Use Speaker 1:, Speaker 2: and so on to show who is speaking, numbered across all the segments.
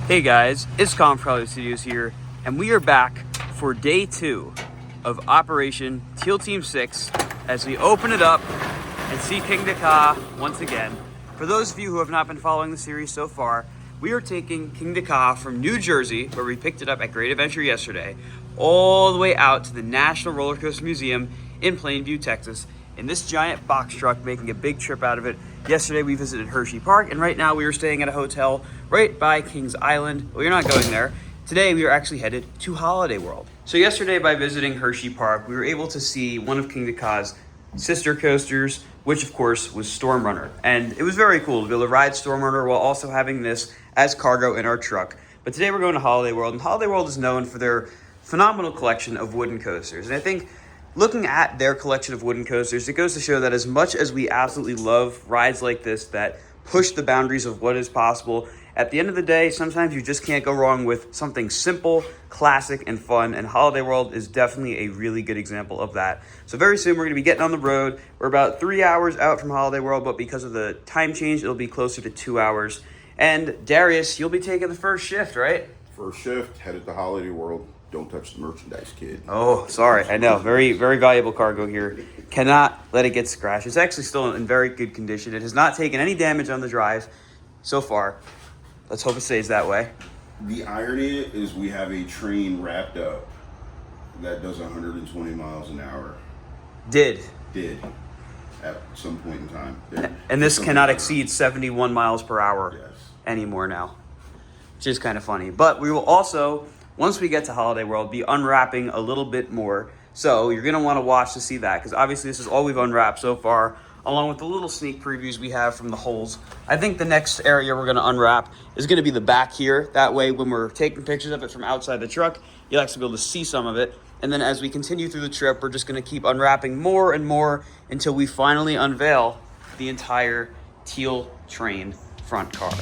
Speaker 1: Hey guys, it's Colin from Studios here, and we are back for day 2 of Operation Teal Team 6 as we open it up and see Kingda Ka once again. For those of you who have not been following the series so far, we are taking Kingda Ka from New Jersey, where we picked it up at Great Adventure yesterday, all the way out to the National Roller Coaster Museum in Plainview, Texas, in this giant box truck, making a big trip out of it. Yesterday we visited Hershey Park, and right now we are staying at a hotel right by Kings Island. Well, you're not going there. Today we are actually headed to Holiday World. So yesterday, by visiting Hershey Park, we were able to see one of Kingda Ka's sister coasters, which of course was Storm Runner. And it was very cool to be able to ride Storm Runner while also having this as cargo in our truck. But today we're going to Holiday World, and Holiday World is known for their phenomenal collection of wooden coasters. And I think looking at their collection of wooden coasters, it goes to show that as much as we absolutely love rides like this that push the boundaries of what is possible, at the end of the day, sometimes you just can't go wrong with something simple, classic, and fun, and Holiday World is definitely a really good example of that. So very soon we're going to be getting on the road. We're about 3 hours out from Holiday World, but because of the time change, it'll be closer to 2 hours. And Darius, you'll be taking the first shift, right?
Speaker 2: First shift, headed to Holiday World. Don't touch the merchandise, kid.
Speaker 1: Oh, sorry. I know. Very, very valuable cargo here. Cannot let it get scratched. It's actually still in very good condition. It has not taken any damage on the drive so far. Let's hope it stays that way.
Speaker 2: The irony is we have a train wrapped up that does 120 miles an hour.
Speaker 1: Did
Speaker 2: At some point in time.
Speaker 1: And this cannot exceed 71 miles per hour
Speaker 2: Yes.
Speaker 1: anymore now, which is kind of funny. But we will also, once we get to Holiday World, be unwrapping a little bit more. So you're going to want to watch to see that, because obviously this is all we've unwrapped so far, along with the little sneak previews we have from the holes. I think the next area we're going to unwrap is going to be the back here. That way, when we're taking pictures of it from outside the truck, you'll actually be able to see some of it. And then as we continue through the trip, we're just going to keep unwrapping more and more until we finally unveil the entire Teal Train front car.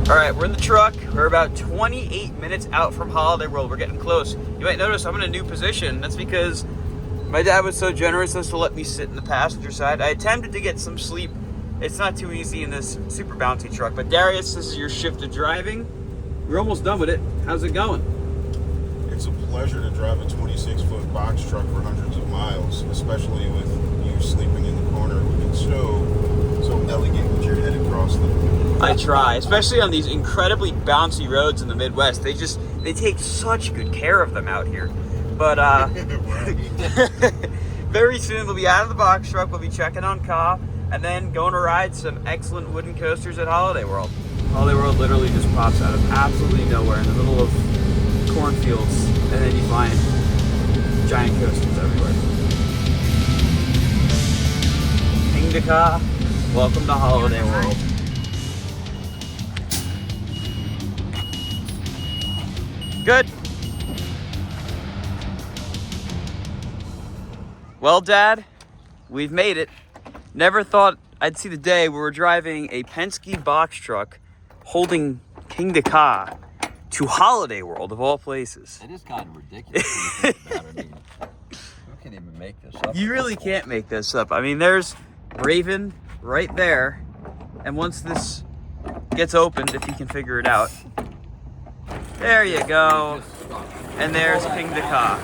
Speaker 1: All right, we're in the truck. We're about 28 minutes out from Holiday World. We're getting close. You might notice I'm in a new position. That's because my dad was so generous as to let me sit in the passenger side. I attempted to get some sleep. It's not too easy in this super bouncy truck. But Darius, this is your shift of driving. We're almost done with it. How's it going?
Speaker 2: It's a pleasure to drive a 26-foot box truck for hundreds of miles, especially with you sleeping in the corner, looking so elegant with your head across them.
Speaker 1: I try, especially on these incredibly bouncy roads in the Midwest. They take such good care of them out here. But very soon we'll be out of the box truck. We'll be checking on Ka, and then going to ride some excellent wooden coasters at Holiday World. Holiday World literally just pops out of absolutely nowhere in the middle of cornfields, and then you find giant coasters everywhere. Kingda Ka, welcome to Holiday World. Good. Well, Dad, we've made it. Never thought I'd see the day where we're driving a Penske box truck holding Kingda Ka to Holiday World, of all places.
Speaker 3: It is kind of ridiculous. When you think about it. I mean, you can't even make this up.
Speaker 1: You really can't make this up. I mean, there's Raven right there. And once this gets opened, if you can figure it out, there you go. And there's Kingda Ka.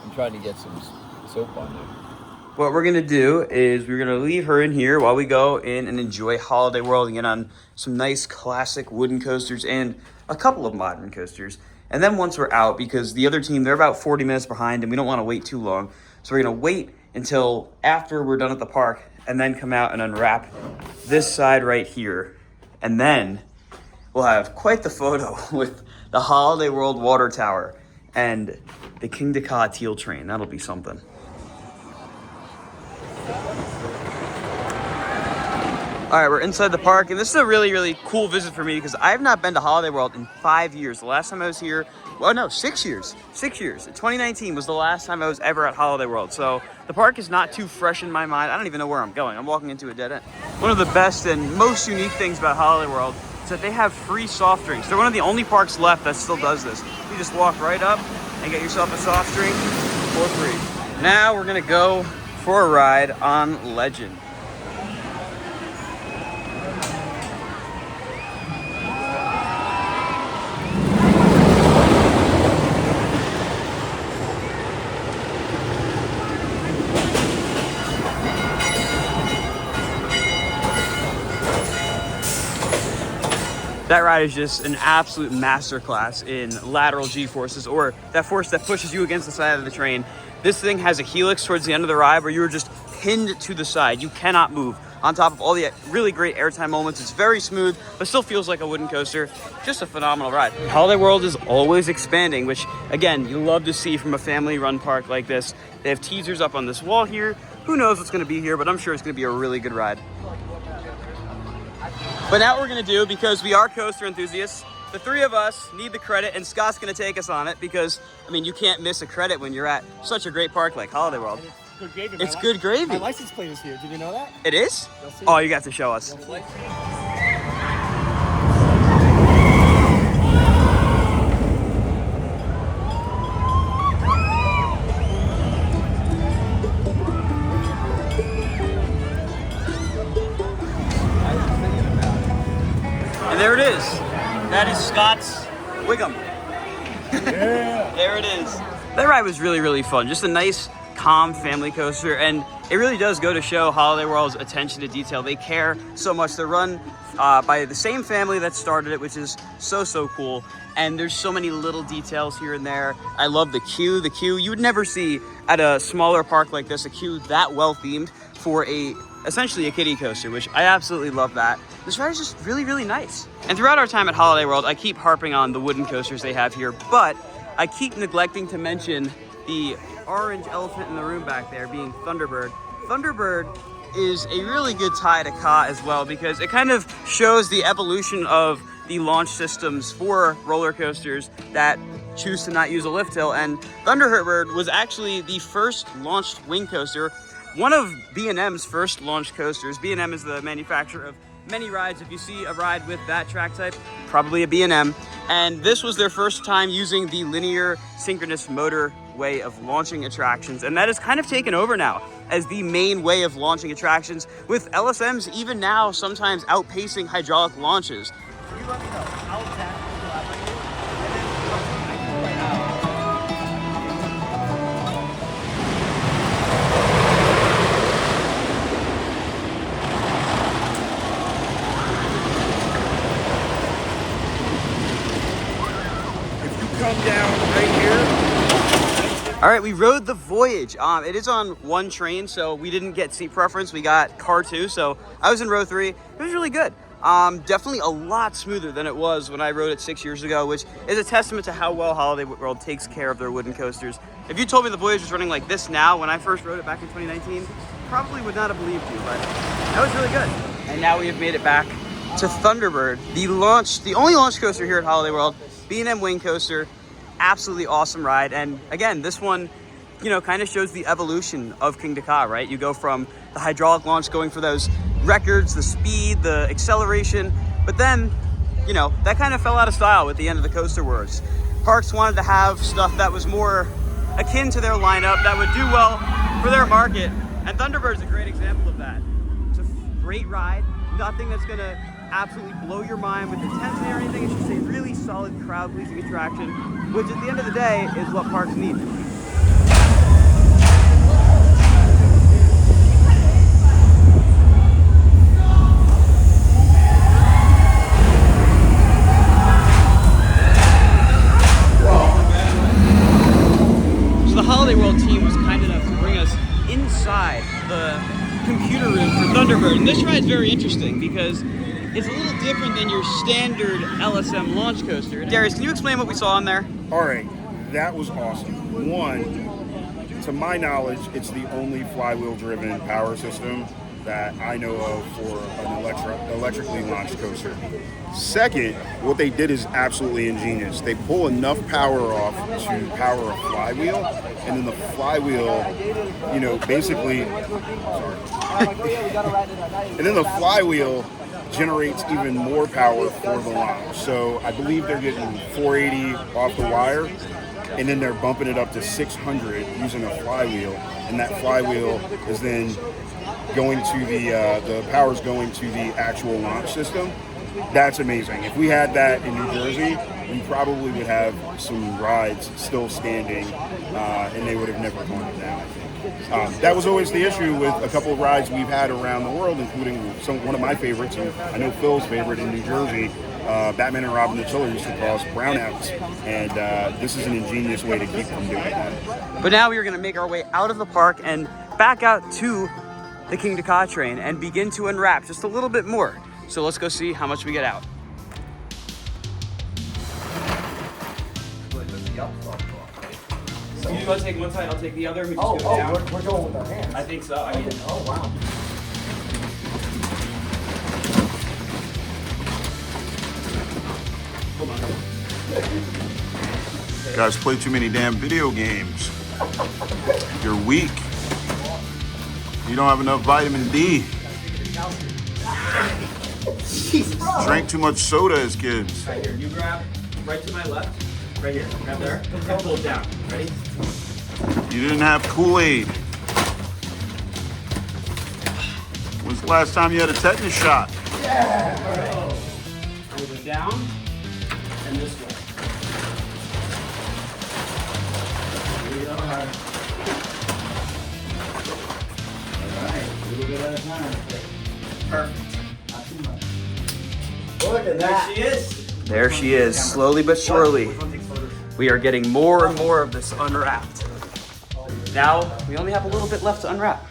Speaker 3: I'm trying to get some soap on there.
Speaker 1: What we're gonna do is we're gonna leave her in here while we go in and enjoy Holiday World and get on some nice classic wooden coasters and a couple of modern coasters. And then once we're out, because the other team, they're about 40 minutes behind and we don't want to wait too long, so we're gonna wait until after we're done at the park and then come out and unwrap this side right here And then we'll have quite the photo with the Holiday World water tower and the Kingda Ka teal train. That'll be something. All right, we're inside the park, and this is a really, really cool visit for me because I have not been to Holiday World in 5 years. The last time I was here, well, no, 6 years. 6 years. 2019 was the last time I was ever at Holiday World. So the park is not too fresh in my mind. I don't even know where I'm going. I'm walking into a dead end. One of the best and most unique things about Holiday World is that they have free soft drinks. They're one of the only parks left that still does this. You just walk right up and get yourself a soft drink for free. Now we're gonna go for a ride on Legend. That ride is just an absolute masterclass in lateral G-forces, or that force that pushes you against the side of the train. This thing has a helix towards the end of the ride where you are just pinned to the side. You cannot move. On top of all the really great airtime moments, it's very smooth, but still feels like a wooden coaster. Just a phenomenal ride. Holiday World is always expanding, which again, you love to see from a family-run park like this. They have teasers up on this wall here. Who knows what's gonna be here, but I'm sure it's gonna be a really good ride. But now what we're gonna do, because we are coaster enthusiasts, the three of us need the credit, and Scott's gonna take us on it because, I mean, you can't miss a credit when you're at such a great park like Holiday World.
Speaker 4: Good gravy.
Speaker 1: It's good gravy.
Speaker 4: My license plate is here. Did you know that?
Speaker 1: It is? Oh, you got to show us. And there it is. That is Scott's Wiggum.
Speaker 4: Yeah.
Speaker 1: There it is. That ride was really, really fun. Just a nice, calm family coaster, and it really does go to show Holiday World's attention to detail. They care so much. They're run by the same family that started it, which is so, so cool. And there's so many little details here and there. I love the queue. The queue, you would never see at a smaller park like this, a queue that well themed for essentially a kiddie coaster, which I absolutely love that. This ride is just really, really nice. And throughout our time at Holiday World, I keep harping on the wooden coasters they have here, but I keep neglecting to mention the orange elephant in the room back there being Thunderbird. Thunderbird is a really good tie to Ka as well, because it kind of shows the evolution of the launch systems for roller coasters that choose to not use a lift hill. And Thunderbird was actually the first launched wing coaster, one of B&M's first launched coasters. B&M is the manufacturer of many rides. If you see a ride with that track type, probably a B&M. And this was their first time using the linear synchronous motor way of launching attractions. And that has kind of taken over now as the main way of launching attractions, with LSMs even now sometimes outpacing hydraulic launches.
Speaker 4: You let me know. I'll tap you. Come down right here.
Speaker 1: All right, we rode the Voyage. It is on one train, so we didn't get seat preference. We got car 2, so I was in row 3. It was really good. Definitely a lot smoother than it was when I rode it 6 years ago, which is a testament to how well Holiday World takes care of their wooden coasters. If you told me the Voyage was running like this now when I first rode it back in 2019, probably would not have believed you, but that was really good. And now we have made it back to Thunderbird, the only launch coaster here at Holiday World. B&M wing coaster, absolutely awesome ride. And again, this one, you know, kind of shows the evolution of Kingda Ka, right? You go from the hydraulic launch going for those records, the speed, the acceleration, but then, you know, that kind of fell out of style with the end of the coaster wars. Parks wanted to have stuff that was more akin to their lineup, that would do well for their market. And Thunderbird's a great example of that. It's a great ride, nothing that's gonna absolutely blow your mind with intensity or anything. It's just a really solid crowd-pleasing attraction, which at the end of the day is what parks need. So the Holiday World team was kind enough to bring us inside the computer room for Thunderbird. And this ride is very interesting because it's a little different than your standard LSM launch coaster. Darius, can you explain what we saw in there?
Speaker 2: All right, that was awesome. One, to my knowledge, it's the only flywheel-driven power system that I know of for an electrically launched coaster. Second, what they did is absolutely ingenious. They pull enough power off to power a flywheel, and then the flywheel, you know, basically, and then the flywheel generates even more power for the launch. So I believe they're getting 480 off the wire, and then they're bumping it up to 600 using a flywheel, and that flywheel is then going to the power's going to the actual launch system. That's amazing. If we had that in New Jersey, we probably would have some rides still standing, and they would have never gone down, I think. That was always the issue with a couple of rides we've had around the world, including one of my favorites, and I know Phil's favorite in New Jersey, Batman and Robin the Chiller used to cause brownouts, and this is an ingenious way to keep from doing that.
Speaker 1: But now we are going to make our way out of the park and back out to the Kingda Ka train and begin to unwrap just a little bit more. So let's go see how much we get out. So you want to take one side, I'll take the other. We just go down.
Speaker 4: We're going with our hands.
Speaker 1: I think so. I mean,
Speaker 4: Oh, wow.
Speaker 1: hold on.
Speaker 2: Guys play too many damn video games. You're weak. You don't have enough vitamin D. Drank too much soda as kids.
Speaker 1: Right here, you grab right to my left. Right here, grab there, and pull it down. Ready?
Speaker 2: You didn't have Kool-Aid. When's the last time you had a tetanus shot?
Speaker 1: Alright. We'll go down and this way. Here we go. Alright, a little bit at a time. Perfect. Not too much.
Speaker 4: Look at that.
Speaker 1: There she is. There she is, slowly but surely. We are getting more and more of this unwrapped. Now, we only have a little bit left to unwrap.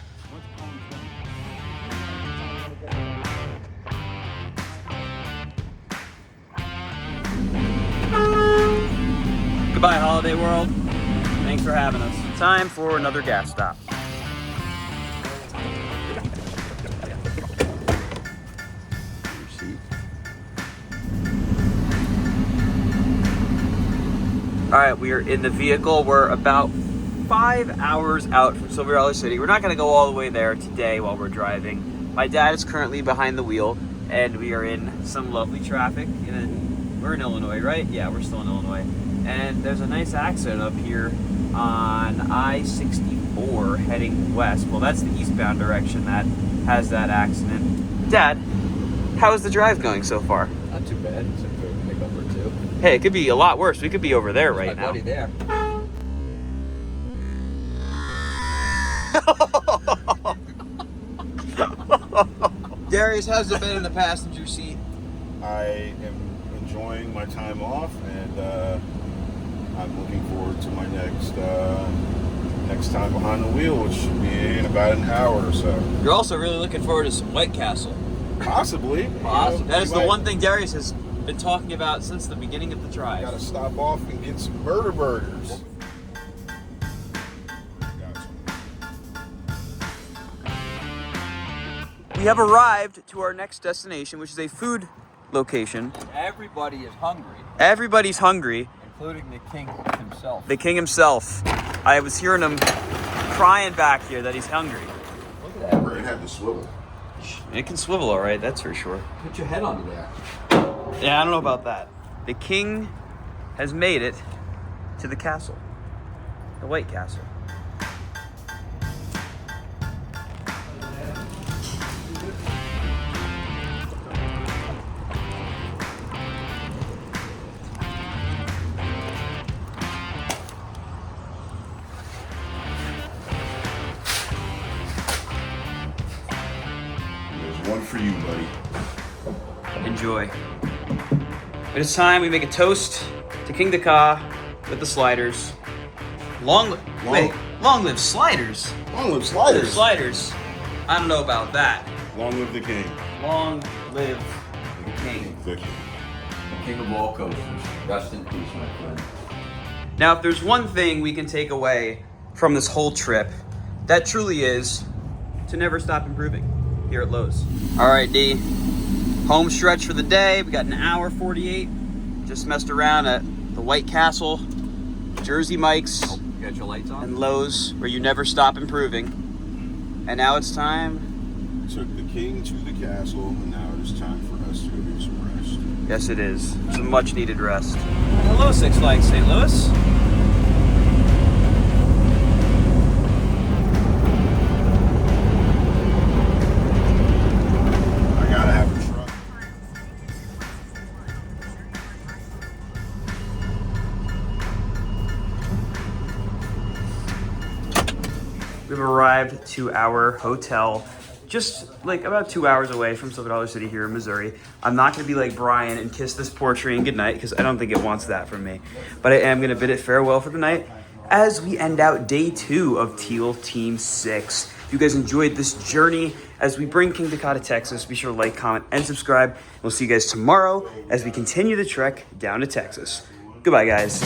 Speaker 1: Goodbye, Holiday World. Thanks for having us. Time for another gas stop. All right, we are in the vehicle. We're about 5 hours out from Silver Dollar City. We're not gonna go all the way there today while we're driving. My dad is currently behind the wheel, and we are in some lovely traffic. We're in Illinois, right? Yeah, we're still in Illinois. And there's a nice accident up here on I-64 heading west. Well, that's the eastbound direction that has that accident. Dad, how is the drive going so far?
Speaker 3: Not too bad. Except for a pickup or two.
Speaker 1: Hey, it could be a lot worse. We could be over there right
Speaker 3: My
Speaker 1: now.
Speaker 3: buddy there.
Speaker 1: Darius, how's it been in the passenger seat?
Speaker 2: I am enjoying my time off, and I'm looking forward to my next time behind the wheel, which should be in about an hour or so.
Speaker 1: You're also really looking forward to some White Castle.
Speaker 2: Possibly.
Speaker 1: That is the one thing Darius has been talking about since the beginning of the drive.
Speaker 2: Gotta stop off and get some burgers.
Speaker 1: We have arrived to our next destination, which is a food location.
Speaker 3: Everybody is hungry,
Speaker 1: Everybody's hungry,
Speaker 3: including the king himself.
Speaker 1: the king himself. I was hearing him crying back here that he's hungry.
Speaker 3: Look at that.
Speaker 2: It had the swivel.
Speaker 1: It can swivel all right, that's for sure.
Speaker 3: Put your head under there.
Speaker 1: Yeah, I don't know about that. The king has made it to the castle, the White Castle.
Speaker 2: There's one for you, buddy.
Speaker 1: Enjoy. But it's time we make a toast to Kingda Ka with the sliders. Long live sliders.
Speaker 2: Long live sliders.
Speaker 1: Sliders. I don't know about that.
Speaker 2: Long live the king.
Speaker 1: Long live the king.
Speaker 2: Victor.
Speaker 3: King of all coasters. Rest in peace, my friend.
Speaker 1: Now, if there's one thing we can take away from this whole trip, that truly is to never stop improving here at Lowe's. All right, D. Home stretch for the day. We got an hour 48. Just messed around at the White Castle, Jersey Mike's,
Speaker 3: You got your lights on?
Speaker 1: and Lowe's, where you never stop improving. And now it's time.
Speaker 2: Took the king to the castle, and now it is time for us to go do some rest.
Speaker 1: Yes, it is. Some much needed rest. Hello, Six Flags St. Louis.
Speaker 2: I gotta have a truck.
Speaker 1: We've arrived to our hotel, just like about 2 hours away from Silver Dollar City here in Missouri. I'm not gonna be like Brian and kiss this poor tree and goodnight, because I don't think it wants that from me. But I am gonna bid it farewell for the night as we end out day 2 of Teal Team 6. If you guys enjoyed this journey as we bring Kingda Ka to Texas, be sure to like, comment, and subscribe. We'll see you guys tomorrow as we continue the trek down to Texas. Goodbye, guys.